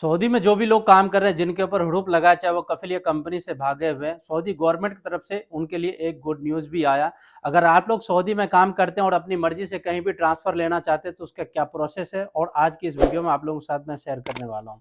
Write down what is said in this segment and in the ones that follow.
Saudi में जो भी लोग काम कर रहे हैं, जिनके ऊपर हुड़ूप लगा है, चाहे वो कफ़िल या कंपनी से भागे हुए हैं, सऊदी गवर्नमेंट की तरफ से उनके लिए एक गुड न्यूज़ भी आया। अगर आप लोग सऊदी में काम करते हैं और अपनी मर्ज़ी से कहीं भी ट्रांसफ़र लेना चाहते हैं, तो उसका क्या प्रोसेस है और आज की इस वीडियो में आप लोगों के साथ मैं शेयर करने वाला हूँ।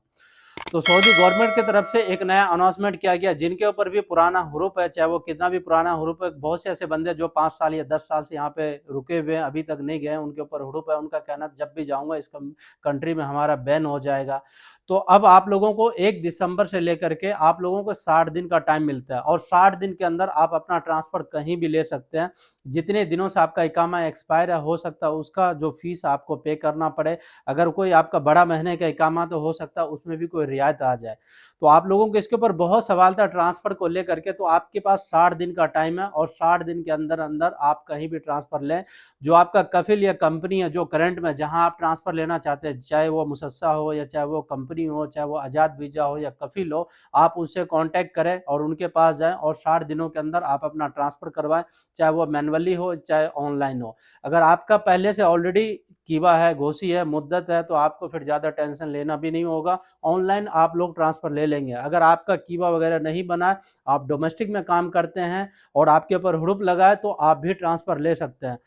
तो सऊदी गवर्नमेंट की तरफ से एक नया अनाउंसमेंट किया गया, जिनके ऊपर भी पुराना हुरूप है, चाहे वो कितना भी पुराना हुरूप है। बहुत से ऐसे बंदे जो 5 साल या 10 साल से यहाँ पे रुके हुए हैं, अभी तक नहीं गए, उनके ऊपर हुरूप है। उनका कहना जब भी जाऊँगा इस कंट्री में हमारा बैन हो जाएगा। तो अब आप लोगों को 1 दिसंबर से लेकर के आप लोगों को 60 दिन का टाइम मिलता है और 60 दिन के अंदर आप अपना ट्रांसफ़र कहीं भी ले सकते हैं। जितने दिनों से आपका इकामा एक्सपायर है, हो सकता है उसका जो फ़ीस आपको पे करना पड़े। अगर कोई आपका बड़ा महीने का इकामा, तो हो सकता है उसमें भी कोई रियायत आ जाए। तो आप लोगों को इसके ऊपर बहुत सवाल था ट्रांसफ़र को लेकर के, तो आपके पास 60 दिन का टाइम है और 60 दिन के अंदर-अंदर आप कहीं भी ट्रांसफ़र लें। जो आपका कफ़िल या कंपनी है, जो करंट में जहाँ आप ट्रांसफ़र लेना चाहते हैं, चाहे वो मुसस्सा हो या चाहे वो कंपनी हो, चाहे वो आज़ाद वीज़ा हो या कफ़िल हो, आप उससे कॉन्टैक्ट करें और उनके पास जाएँ और 60 दिनों के अंदर आप अपना ट्रांसफ़र करवाएँ, चाहे वो मैनुअली हो, चाहे ऑनलाइन हो। अगर आपका पहले से ऑलरेडी कीवा है, घोसी है, मुद्दत है, तो आपको फिर ज़्यादा टेंशन लेना भी नहीं होगा। ऑनलाइन आप लोग ट्रांसफ़र ले लेंगे। अगर आपका कीवा वगैरह नहीं बना है, आप डोमेस्टिक में काम करते हैं और आपके ऊपर हुड़ूप लगा है, तो आप भी ट्रांसफ़र ले सकते हैं।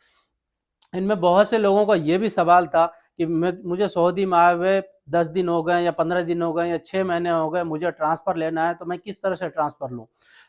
इनमें बहुत से लोगों का ये भी सवाल था कि मुझे सऊदी में आए हुए 10 दिन हो गए या 15 दिन हो गए या 6 महीने हो गए, मुझे ट्रांसफ़र लेना है, तो मैं किस तरह से ट्रांसफ़र लूँ?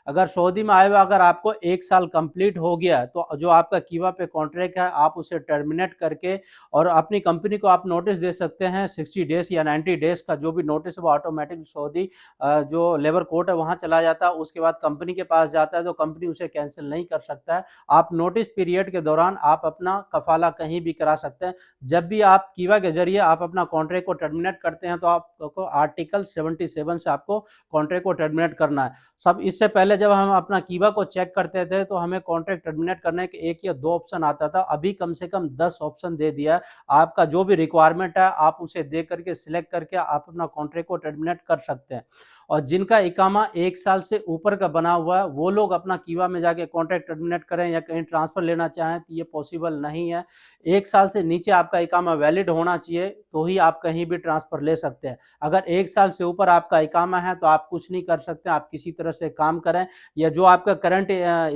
अगर सऊदी में आए हुए अगर आपको 1 साल कंप्लीट हो गया है, तो जो आपका कीवा पे कॉन्ट्रैक्ट है, आप उसे टर्मिनेट करके और अपनी कंपनी को आप नोटिस दे सकते हैं। 60 डेज़ या 90 डेज़ का जो भी नोटिस है, वो ऑटोमैटिक सऊदी जो लेबर कोर्ट है, वहाँ चला जाता है। उसके बाद कंपनी के पास जाता है, तो कंपनी उसे कैंसल नहीं कर सकता है। आप नोटिस पीरियड के दौरान आप अपना कफ़ाला कहीं भी करा सकते हैं। जब भी आप कीवा के ज़रिए आप अपना कॉन्ट्रैक्ट को टर्मिनेट करते हैं, तो आपको आर्टिकल 77 से आपको कॉन्ट्रैक्ट को टर्मिनेट करना है। सब इससे पहले जब हम अपना कीवा को चेक करते थे, तो हमें कॉन्ट्रैक्ट टर्मिनेट करने के 1 या 2 ऑप्शन आता था। अभी कम से कम 10 ऑप्शन दे दिया है। आपका जो भी रिक्वायरमेंट है, आप उसे दे करके सिलेक्ट करके आप अपना कॉन्ट्रैक्ट को टर्मिनेट कर सकते हैं। और जिनका इकामा 1 साल से ऊपर का बना हुआ है, वो लोग अपना कीवा में जाके कॉन्ट्रैक्ट टर्मिनेट करें या कहीं ट्रांसफ़र लेना चाहें, तो ये पॉसिबल नहीं है। 1 साल से नीचे आपका इकामा वैलिड होना चाहिए, तो ही आप कहीं भी ट्रांसफ़र ले सकते हैं। अगर 1 साल से ऊपर आपका इकामा है, तो आप कुछ नहीं कर सकते, आप किसी तरह से काम करें या जो आपका करंट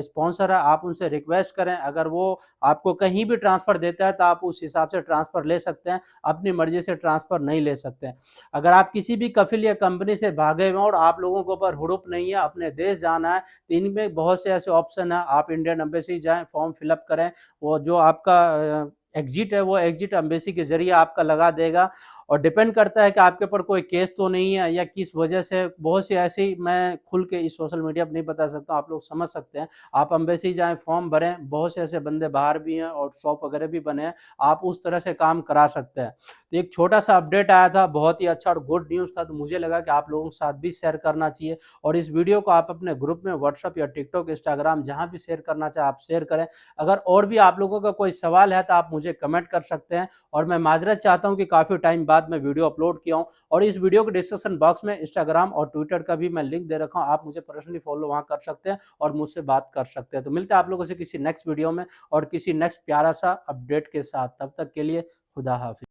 स्पॉन्सर है, आप उनसे रिक्वेस्ट करें। अगर वो आपको कहीं भी ट्रांसफ़र देता है, तो आप उस हिसाब से ट्रांसफ़र ले सकते हैं, अपनी मर्ज़ी से ट्रांसफ़र नहीं ले सकते हैं। अगर आप किसी भी कफ़िल या कंपनी से भागे हुए हैं और आप लोगों के ऊपर हुड़ूप नहीं है, अपने देश जाना है, तो इनमें बहुत से ऐसे ऑप्शन हैं। आप इंडियन एम्बेसी जाएँ, फॉर्म फिल अप करें, वो जो आपका एग्ज़िट है, वो एग्ज़िट एम्बेसी के ज़रिए आपका लगा देगा और डिपेंड करता है कि आपके ऊपर कोई केस तो नहीं है या किस वजह से। बहुत सी ऐसी मैं खुल के इस सोशल मीडिया पे नहीं बता सकता, आप लोग समझ सकते हैं। आप एम्बेसी जाएँ, फॉर्म भरें, बहुत से ऐसे बंदे बाहर भी हैं और शॉप वगैरह भी बने हैं, आप उस तरह से काम करा सकते हैं। तो एक छोटा-सा अपडेट आया था, बहुत ही अच्छा और गुड न्यूज़ था, तो मुझे लगा कि आप लोगों के साथ भी शेयर करना चाहिए और इस वीडियो को आप अपने ग्रुप में व्हाट्सएप या टिकटॉक, इंस्टाग्राम जहाँ भी शेयर करना चाहें आप शेयर करें। अगर और भी आप लोगों का कोई सवाल है, तो आप मुझे कमेंट कर सकते हैं और मैं माज़रत चाहता हूँ कि काफ़ी टाइम बाद मैं वीडियो अपलोड किया हूँ और इस वीडियो के डिस्क्रिप्शन बॉक्स में इंस्टाग्राम और ट्विटर का भी मैं लिंक दे रखा हूँ। आप मुझे पर्सनली फॉलो वहाँ कर सकते हैं और मुझसे बात कर सकते हैं। तो मिलते हैं आप लोगों से किसी नेक्स्ट वीडियो में और किसी नेक्स्ट प्यारा-सा अपडेट के साथ। तब तक के लिए खुदा हाफ़िज़।